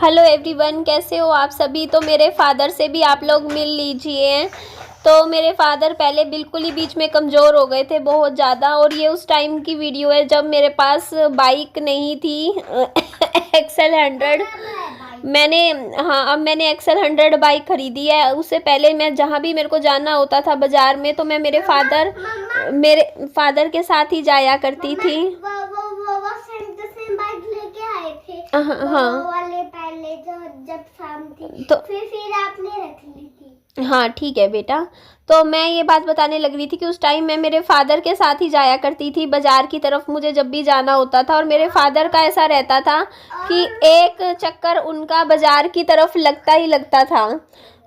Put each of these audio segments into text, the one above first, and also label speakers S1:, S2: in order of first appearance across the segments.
S1: Hello everyone, कैसे हो आप सभी। तो मेरे फादर से भी आप लोग मिल लीजिए। तो मेरे फादर पहले बिल्कुल ही बीच में कमज़ोर हो गए थे बहुत ज़्यादा, और ये उस टाइम की वीडियो है जब मेरे पास बाइक नहीं थी एक्सेल 100। मैंने हाँ, अब मैंने एक्सेल 100 बाइक खरीदी है। उससे पहले मैं जहाँ भी मेरे को जाना होता था बाज़ार में, तो मैं मेरे फादर के साथ ही जाया करती थी। हाँ
S2: वाले पहले जब शाम थी
S1: तो
S2: फिर आपने रख ली थी।
S1: हाँ ठीक है बेटा। तो मैं ये बात बताने लग रही थी कि उस टाइम मैं मेरे फादर के साथ ही जाया करती थी बाज़ार की तरफ, मुझे जब भी जाना होता था। और मेरे फादर का ऐसा रहता था कि एक चक्कर उनका बाज़ार की तरफ लगता ही लगता था,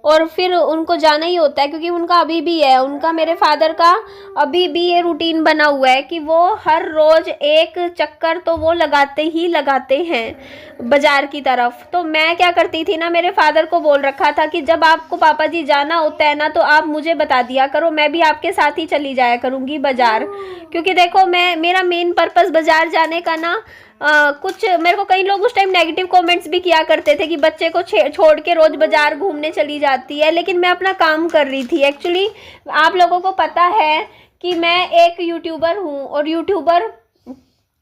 S1: और फिर उनको जाना ही होता है, क्योंकि उनका अभी भी है, उनका मेरे फादर का अभी भी ये रूटीन बना हुआ है कि वो हर रोज़ एक चक्कर तो वो लगाते ही लगाते हैं बाज़ार की तरफ। तो मैं क्या करती थी ना, मेरे फादर को बोल रखा था कि जब आपको पापा जी जाना होता है ना, तो आप मुझे बता दिया करो, मैं भी आपके साथ ही चली जाया करूँगी बाज़ार। क्योंकि देखो, मेरा मेन पर्पस बाज़ार जाने का ना, कुछ मेरे को कई लोग उस टाइम नेगेटिव कमेंट्स भी किया करते थे कि बच्चे को छोड़ के रोज़ बाज़ार घूमने चली जाती है, लेकिन मैं अपना काम कर रही थी। एक्चुअली आप लोगों को पता है कि मैं एक यूट्यूबर हूँ, और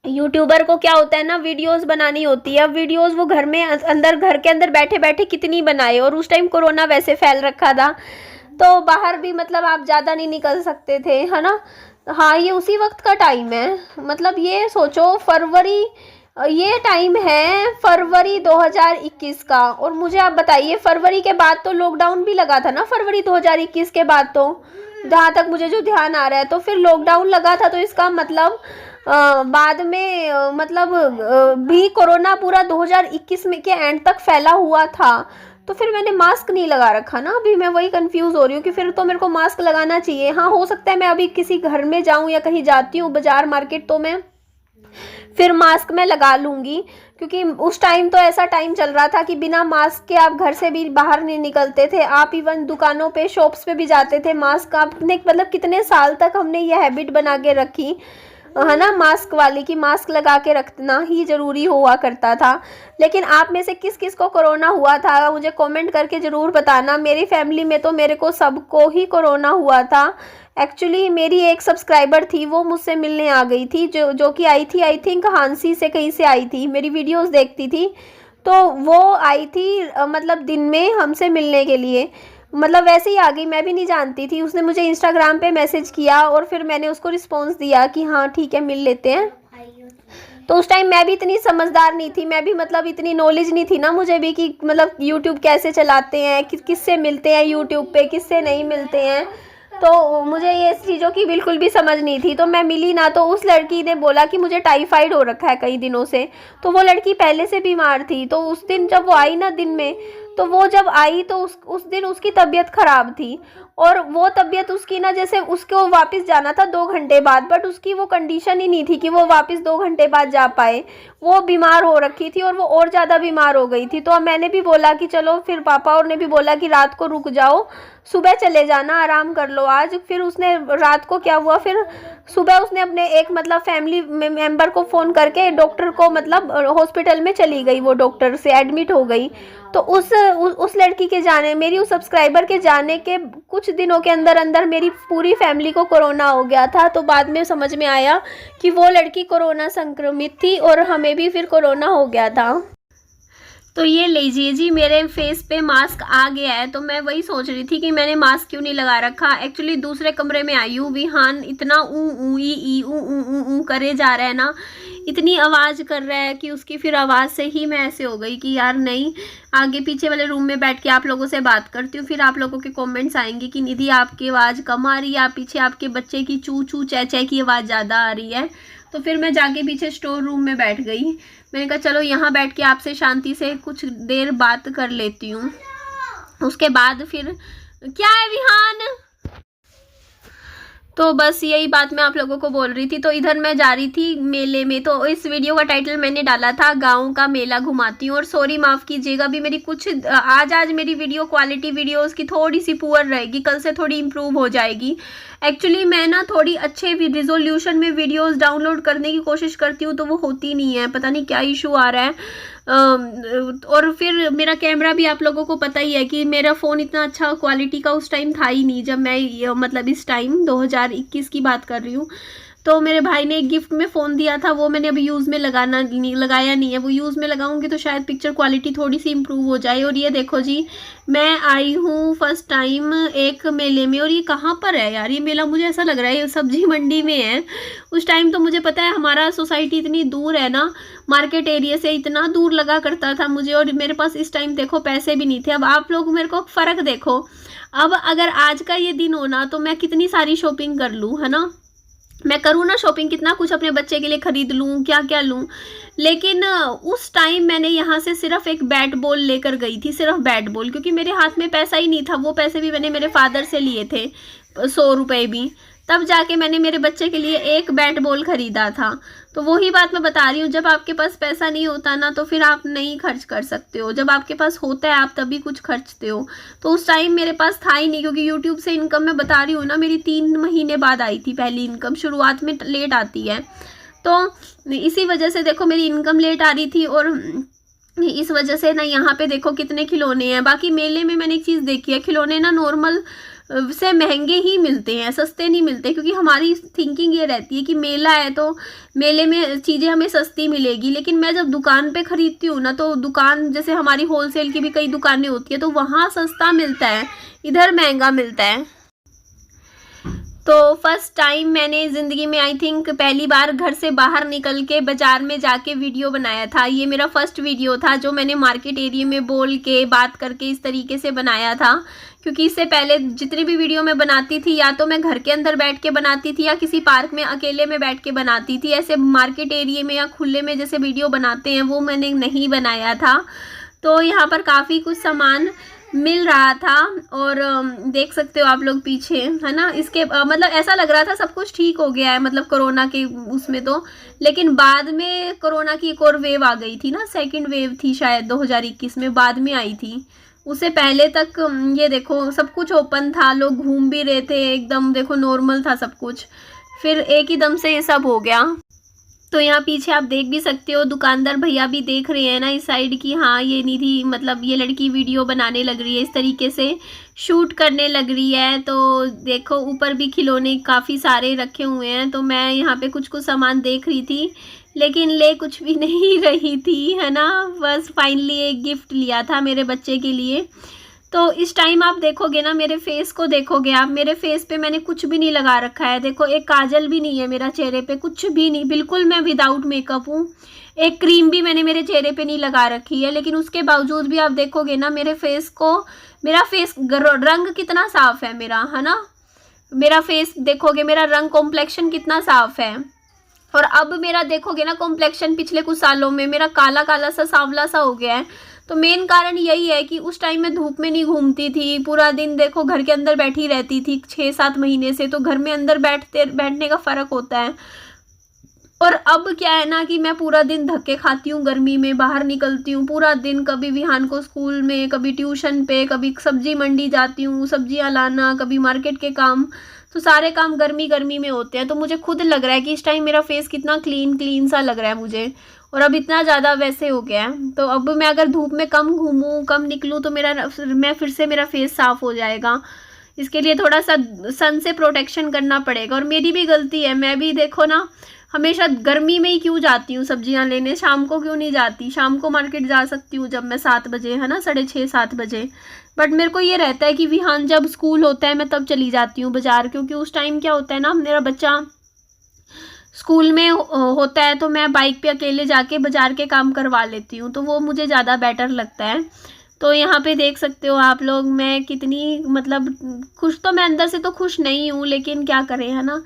S1: यूट्यूबर को क्या होता है ना, वीडियोस बनानी होती है। अब वीडियोस वो घर के अंदर बैठे बैठे कितनी बनाए, और उस टाइम कोरोना वैसे फैल रखा था, तो बाहर भी मतलब आप ज़्यादा नहीं निकल सकते थे, है ना। हाँ, ये उसी वक्त का टाइम है, मतलब ये सोचो ये टाइम है फरवरी 2021 का। और मुझे आप बताइए, फरवरी के बाद तो लॉकडाउन भी लगा था ना, फरवरी 2021 के बाद तो, जहाँ तक मुझे जो ध्यान आ रहा है, तो फिर लॉकडाउन लगा था। तो इसका मतलब बाद में भी कोरोना पूरा 2021 में के एंड तक फैला हुआ था। तो फिर मैंने मास्क नहीं लगा रखा ना। अभी मैं वही कंफ्यूज हो रही हूँ कि फिर तो मेरे को मास्क लगाना चाहिए। हाँ, हो सकता है मैं अभी किसी घर में जाऊँ या कहीं जाती हूँ बाजार मार्केट, तो मैं फिर मास्क मैं लगा लूँगी, क्योंकि उस टाइम तो ऐसा टाइम चल रहा था कि बिना मास्क के आप घर से भी बाहर नहीं निकलते थे। आप इवन दुकानों पे, शॉप्स पे भी जाते थे मास्क आपने, मतलब कितने साल तक हमने ये हैबिट बना के रखी है ना, मास्क वाली, की मास्क लगा के रखना ही ज़रूरी हुआ करता था। लेकिन आप में से किस किस को कोरोना हुआ था, मुझे कमेंट करके ज़रूर बताना। मेरी फैमिली में तो मेरे को सबको ही कोरोना हुआ था। एक्चुअली मेरी एक सब्सक्राइबर थी, वो मुझसे मिलने आ गई थी, जो कि आई थी, आई थिंक हांसी से कहीं से आई थी, मेरी वीडियोस देखती थी। तो वो आई थी मतलब दिन में हमसे मिलने के लिए, मतलब वैसे ही आ गई, मैं भी नहीं जानती थी। उसने मुझे इंस्टाग्राम पे मैसेज किया, और फिर मैंने उसको रिस्पॉन्स दिया कि हाँ ठीक है, मिल लेते हैं। तो उस टाइम मैं भी इतनी समझदार नहीं थी, मैं भी मतलब इतनी नॉलेज नहीं थी ना मुझे भी, कि मतलब यूट्यूब कैसे चलाते हैं, किससे मिलते हैं यूट्यूब पे, किससे नहीं मिलते हैं। तो मुझे ये चीज़ों की बिल्कुल भी समझ नहीं थी। तो मैं मिली ना, तो उस लड़की ने बोला कि मुझे टाइफाइड हो रखा है कई दिनों से। तो वो लड़की पहले से बीमार थी। तो उस दिन जब वो आई ना दिन में, तो वो जब आई तो उस दिन उसकी तबीयत ख़राब थी, और वो तबीयत उसकी ना, जैसे उसको वापस जाना था 2 घंटे बाद, बट उसकी वो कंडीशन ही नहीं थी कि वो वापस 2 घंटे बाद जा पाए। वो बीमार हो रखी थी, और वो और ज़्यादा बीमार हो गई थी। तो अब मैंने भी बोला कि चलो, फिर पापा और ने भी बोला कि रात को रुक जाओ, सुबह चले जाना, आराम कर लो आज। फिर उसने रात को क्या हुआ, फिर सुबह उसने अपने एक मतलब फैमिली मेंबर को फ़ोन करके डॉक्टर को, मतलब हॉस्पिटल में चली गई, वो डॉक्टर से एडमिट हो गई। तो उस लड़की के जाने, मेरी उस सब्सक्राइबर के जाने के कुछ दिनों के अंदर अंदर मेरी पूरी फैमिली को कोरोना हो गया था। तो बाद में समझ में आया कि वो लड़की कोरोना संक्रमित थी, और हमें भी फिर कोरोना हो गया था। तो ये लीजिए जी, मेरे फेस पे मास्क आ गया है। तो मैं वही सोच रही थी कि मैंने मास्क क्यों नहीं लगा रखा। एक्चुअली दूसरे कमरे में आई हूँ, विहान इतना ऊ ई ऊ करे जा रहा है ना, इतनी आवाज़ कर रहा है कि उसकी फिर आवाज़ से ही मैं ऐसे हो गई कि यार नहीं, आगे पीछे वाले रूम में बैठ के आप लोगों से बात करती हूँ। फिर आप लोगों के कमेंट्स आएंगे कि निधि आपकी आवाज़ कम आ रही है, आप पीछे आपके बच्चे की चू चू चे चे की आवाज़ ज़्यादा आ रही है। तो फिर मैं जाके पीछे स्टोर रूम में बैठ गई। मैंने कहा चलो यहाँ बैठ के आपसे शांति से कुछ देर बात कर लेती हूँ। उसके बाद फिर क्या है विहान, तो बस यही बात मैं आप लोगों को बोल रही थी। तो इधर मैं जा रही थी मेले में। तो इस वीडियो का टाइटल मैंने डाला था गांव का मेला घुमाती हूँ। और सॉरी, माफ़ कीजिएगा, भी मेरी कुछ आज मेरी वीडियो क्वालिटी वीडियोस की थोड़ी सी पुअर रहेगी, कल से थोड़ी इम्प्रूव हो जाएगी। एक्चुअली मैं ना थोड़ी अच्छे रिजोल्यूशन में वीडियोस डाउनलोड करने की कोशिश करती हूँ, तो वो होती नहीं है, पता नहीं क्या इशू आ रहा है। और फिर मेरा कैमरा भी आप लोगों को पता ही है कि मेरा फ़ोन इतना अच्छा क्वालिटी का उस टाइम था ही नहीं, जब मैं मतलब इस टाइम 2021 की बात कर रही हूँ। तो मेरे भाई ने एक गिफ्ट में फ़ोन दिया था, वो मैंने अभी यूज़ में लगाया नहीं है। वो यूज़ में लगाऊंगी तो शायद पिक्चर क्वालिटी थोड़ी सी इम्प्रूव हो जाए। और ये देखो जी, मैं आई हूँ फर्स्ट टाइम एक मेले में। और ये कहाँ पर है यार, ये मेला मुझे ऐसा लग रहा है ये सब्जी मंडी में है। उस टाइम तो मुझे पता है हमारा सोसाइटी इतनी दूर है ना, मार्केट एरिया से इतना दूर लगा करता था मुझे, और मेरे पास इस टाइम देखो पैसे भी नहीं थे। अब आप लोग मेरे को फ़र्क देखो, अब अगर आज का ये दिन हो ना तो मैं कितनी सारी शॉपिंग कर लूँ, है ना, मैं करूँ ना शॉपिंग, कितना कुछ अपने बच्चे के लिए ख़रीद लूँ, क्या क्या लूँ। लेकिन उस टाइम मैंने यहाँ से सिर्फ एक बैट बॉल लेकर गई थी, सिर्फ बैट बॉल, क्योंकि मेरे हाथ में पैसा ही नहीं था। वो पैसे भी मैंने मेरे फादर से लिए थे, 100 रुपये भी, तब जाके मैंने मेरे बच्चे के लिए एक बैट बॉल ख़रीदा था। तो वही बात मैं बता रही हूँ, जब आपके पास पैसा नहीं होता ना तो फिर आप नहीं खर्च कर सकते हो, जब आपके पास होता है आप तभी कुछ खर्चते हो। तो उस टाइम मेरे पास था ही नहीं, क्योंकि यूट्यूब से इनकम मैं बता रही हूँ ना, मेरी 3 महीने बाद आई थी पहली इनकम, शुरुआत में लेट आती है। तो इसी वजह से देखो मेरी इनकम लेट आ रही थी, और इस वजह से ना यहाँ पे देखो कितने खिलौने हैं। बाकी मेले में मैंने एक चीज़ देखी है, खिलौने ना नॉर्मल से महंगे ही मिलते हैं, सस्ते नहीं मिलते, क्योंकि हमारी थिंकिंग ये रहती है कि मेला है तो मेले में चीज़ें हमें सस्ती मिलेगी। लेकिन मैं जब दुकान पे ख़रीदती हूँ ना, तो दुकान जैसे हमारी होलसेल की भी कई दुकानें होती है, तो वहाँ सस्ता मिलता है, इधर महंगा मिलता है। तो फर्स्ट टाइम मैंने ज़िंदगी में आई थिंक पहली बार घर से बाहर निकल के बाज़ार में जाके वीडियो बनाया था। ये मेरा फर्स्ट वीडियो था जो मैंने मार्केट एरिया में बोल के बात करके इस तरीके से बनाया था, क्योंकि इससे पहले जितनी भी वीडियो मैं बनाती थी या तो मैं घर के अंदर बैठ के बनाती थी या किसी पार्क में अकेले में बैठ के बनाती थी। ऐसे मार्केट एरिया में या खुले में जैसे वीडियो बनाते हैं वो मैंने नहीं बनाया था। तो यहाँ पर काफ़ी कुछ सामान मिल रहा था, और देख सकते हो आप लोग पीछे, है ना। इसके मतलब ऐसा लग रहा था सब कुछ ठीक हो गया है, मतलब कोरोना के उसमें तो, लेकिन बाद में कोरोना की एक और वेव आ गई थी ना, सेकंड वेव थी शायद 2021 में, बाद में आई थी। उससे पहले तक ये देखो सब कुछ ओपन था, लोग घूम भी रहे थे एकदम, देखो नॉर्मल था सब कुछ, फिर एक ही दम से ये सब हो गया। तो यहाँ पीछे आप देख भी सकते हो, दुकानदार भैया भी देख रहे हैं ना इस साइड की, हाँ ये निधि मतलब ये लड़की वीडियो बनाने लग रही है, इस तरीके से शूट करने लग रही है। तो देखो ऊपर भी खिलौने काफ़ी सारे रखे हुए हैं। तो मैं यहाँ पे कुछ कुछ सामान देख रही थी, लेकिन ले कुछ भी नहीं रही थी, है ना। बस फाइनली एक गिफ्ट लिया था मेरे बच्चे के लिए। तो इस टाइम आप देखोगे ना, मेरे फेस को देखोगे आप, मेरे फेस पे मैंने कुछ भी नहीं लगा रखा है। देखो एक काजल भी नहीं है मेरा चेहरे पे, कुछ भी नहीं, बिल्कुल मैं विदाउट मेकअप हूँ। एक क्रीम भी मैंने मेरे चेहरे पे नहीं लगा रखी है, लेकिन उसके बावजूद भी आप देखोगे ना मेरे फेस को, मेरा फेस रंग कितना साफ़ है मेरा, है ना। मेरा फेस देखोगे, मेरा रंग कॉम्प्लेक्शन कितना साफ़ है। और अब मेरा देखोगे ना कॉम्प्लेक्शन पिछले कुछ सालों में मेरा काला काला सा सांवला सा हो गया है। तो मेन कारण यही है कि उस टाइम मैं धूप में नहीं घूमती थी, पूरा दिन देखो घर के अंदर बैठी रहती थी 6-7 महीने से। तो घर में अंदर बैठने का फ़र्क होता है। और अब क्या है ना कि मैं पूरा दिन धक्के खाती हूँ, गर्मी में बाहर निकलती हूँ पूरा दिन, कभी विहान को स्कूल में, कभी ट्यूशन पे, कभी सब्जी मंडी जाती हूँ सब्जियाँ लाना, कभी मार्केट के काम। तो सारे काम गर्मी में होते हैं। तो मुझे खुद लग रहा है कि इस टाइम मेरा फेस कितना क्लीन सा लग रहा है मुझे, और अब इतना ज़्यादा वैसे हो गया है। तो अब मैं अगर धूप में कम घूमूँ, कम निकलूँ, तो मैं फिर से मेरा फेस साफ़ हो जाएगा। इसके लिए थोड़ा सा सन से प्रोटेक्शन करना पड़ेगा। और मेरी भी गलती है, मैं भी देखो ना हमेशा गर्मी में ही क्यों जाती हूँ सब्जियाँ लेने, शाम को क्यों नहीं जाती। शाम को मार्केट जा सकती हूँ जब मैं 7 बजे, है ना, 6:30-7 बजे। बट मेरे को ये रहता है कि विहान जब स्कूल होता है मैं तब चली जाती हूँ बाज़ार, क्योंकि उस टाइम क्या होता है ना, मेरा बच्चा स्कूल में होता है तो मैं बाइक पे अकेले जाके बाज़ार के काम करवा लेती हूँ, तो वो मुझे ज़्यादा बेटर लगता है। तो यहाँ पे देख सकते हो आप लोग मैं कितनी मतलब खुश, तो मैं अंदर से तो खुश नहीं हूँ, लेकिन क्या करें, है ना।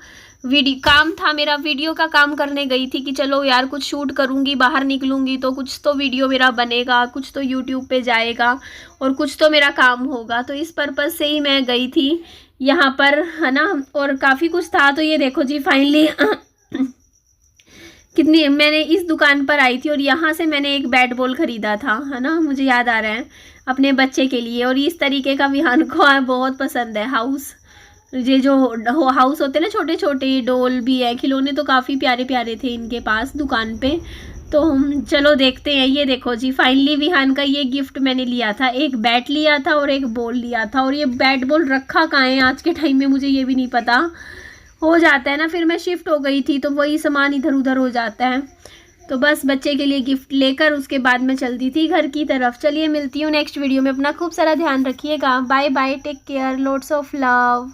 S1: काम था मेरा, वीडियो का काम करने गई थी कि चलो यार कुछ शूट करूँगी, बाहर निकलूँगी तो कुछ तो वीडियो मेरा बनेगा, कुछ तो यूट्यूब पे जाएगा और कुछ तो मेरा काम होगा। तो इस पर्पज़ से ही मैं गई थी यहाँ पर, है ना। और काफ़ी कुछ था। तो ये देखो जी फाइनली कितनी मैंने इस दुकान पर आई थी, और यहाँ से मैंने एक बैट बॉल ख़रीदा था, है ना, मुझे याद आ रहा है, अपने बच्चे के लिए। और इस तरीके का विहान को बहुत पसंद है हाउस, ये जो हाउस होते हैं ना छोटे छोटे, डॉल भी है, खिलौने तो काफ़ी प्यारे प्यारे थे इनके पास दुकान पे। तो चलो देखते हैं। ये देखो जी, फाइनली विहान का ये गिफ्ट मैंने लिया था। एक बैट लिया था और एक बॉल लिया था, और ये बैट बॉल रखा कहाँ है आज के टाइम में मुझे ये भी नहीं पता। हो जाता है ना, फिर मैं शिफ्ट हो गई थी तो वही सामान इधर उधर हो जाता है। तो बस बच्चे के लिए गिफ्ट लेकर उसके बाद मैं चलती थी घर की तरफ। चलिए मिलती हूँ नेक्स्ट वीडियो में। अपना खूब सारा ध्यान रखिएगा। Bye bye, take care, lots of love.